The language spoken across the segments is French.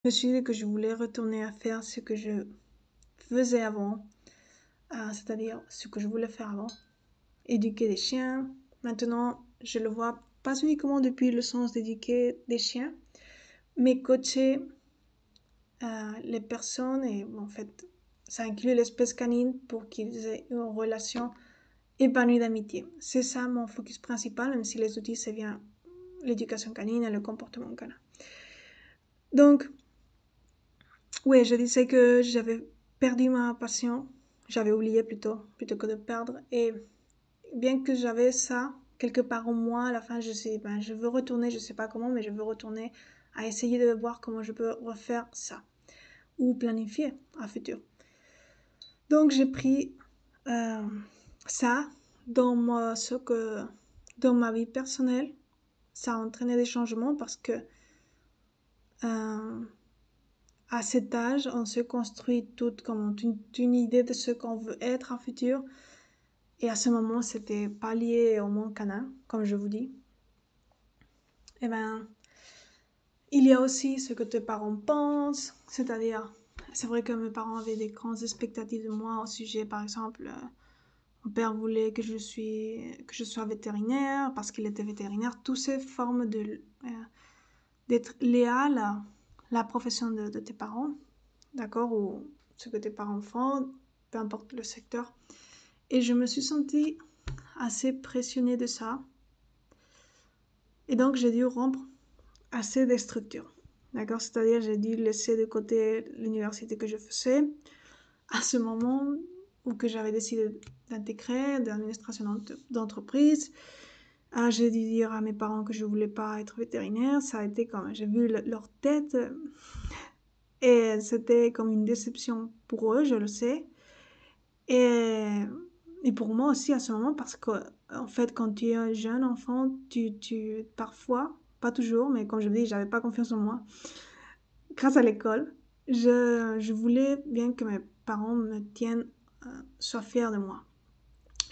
je me suis dit que je voulais retourner à faire ce que je faisais avant, c'est-à-dire ce que je voulais faire avant, éduquer des chiens. Maintenant, je le vois pas uniquement depuis le sens d'éduquer des chiens, mais coacher les personnes et en fait, ça inclut l'espèce canine pour qu'ils aient une relation épanouie d'amitié. C'est ça mon focus principal, même si les outils, c'est bien l'éducation canine et le comportement canin. Donc, oui, je disais que j'avais perdu ma passion, j'avais oublié plutôt que de perdre. Et bien que j'avais ça quelque part en moi, à la fin, je veux retourner, je sais pas comment, mais je veux retourner à essayer de voir comment je peux refaire ça ou planifier un futur. Donc j'ai pris ça dans dans ma vie personnelle. Ça a entraîné des changements parce que à cet âge, on se construit toute comme une idée de ce qu'on veut être en futur. Et à ce moment, c'était pas lié au monde canin, comme je vous dis. Eh ben, il y a aussi ce que tes parents pensent, c'est-à-dire, c'est vrai que mes parents avaient des grandes expectatives de moi au sujet, par exemple, mon père voulait que je sois vétérinaire parce qu'il était vétérinaire. Toutes ces formes d'être léal à la profession de tes parents, d'accord, ou ce que tes parents font, peu importe le secteur. Et je me suis sentie assez pressionnée de ça. Et donc, j'ai dû rompre assez des structures. D'accord? C'est-à-dire, j'ai dû laisser de côté l'université que je faisais à ce moment où que j'avais décidé d'intégrer de l'administration d'entreprise. J'ai dû dire à mes parents que je voulais pas être vétérinaire. Ça a été comme, j'ai vu leur tête et c'était comme une déception pour eux, je le sais. Et pour moi aussi à ce moment, parce que en fait, quand tu es un jeune enfant, tu parfois, pas toujours, mais comme je vous dis, j'avais pas confiance en moi. Grâce à l'école, je voulais bien que mes parents me tiennent, soient fiers de moi.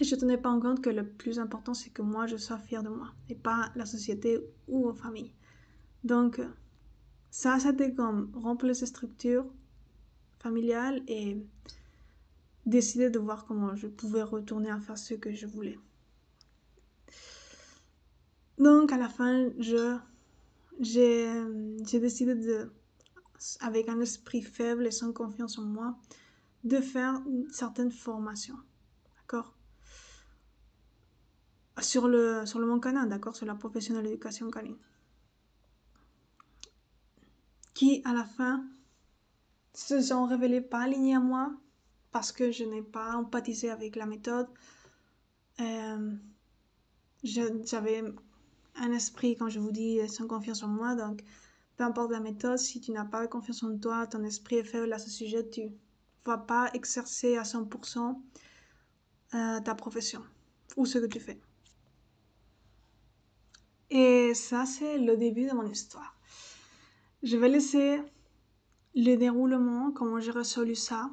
Et je tenais pas en compte que le plus important, c'est que moi, je sois fière de moi, et pas la société ou la famille. Donc, ça, c'était comme rompre ces structures familiales et décider de voir comment je pouvais retourner à faire ce que je voulais. Donc, à la fin, j'ai décidé avec un esprit faible et sans confiance en moi, de faire une certaine formation. D'accord? Sur le monde canin, d'accord? Sur la profession de l'éducation canine. Qui, à la fin, se sont révélés pas alignés à moi parce que je n'ai pas empathisé avec la méthode. J'avais un esprit, quand je vous dis, sans confiance en moi. Donc, peu importe la méthode, si tu n'as pas confiance en toi, ton esprit est faible à ce sujet, tu vas pas exercer à 100% ta profession ou ce que tu fais. Et ça, c'est le début de mon histoire. Je vais laisser le déroulement, comment j'ai résolu ça,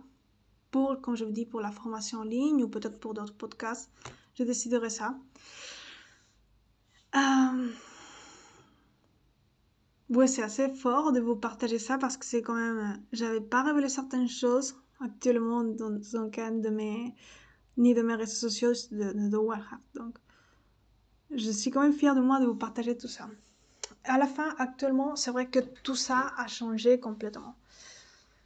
comme je vous dis, pour la formation en ligne ou peut-être pour d'autres podcasts. Je déciderai ça. Ouais, c'est assez fort de vous partager ça parce que c'est quand même... J'avais pas révélé certaines choses actuellement dans aucun de ni de mes réseaux sociaux de Wildheart. Donc, je suis quand même fière de moi de vous partager tout ça. À la fin, actuellement, c'est vrai que tout ça a changé complètement.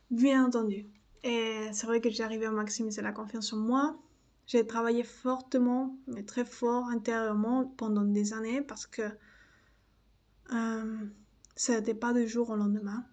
Bien entendu. Et c'est vrai que j'ai arrivé à maximiser la confiance en moi. J'ai travaillé fortement, mais très fort intérieurement pendant des années parce que ça n'était pas du jour au lendemain.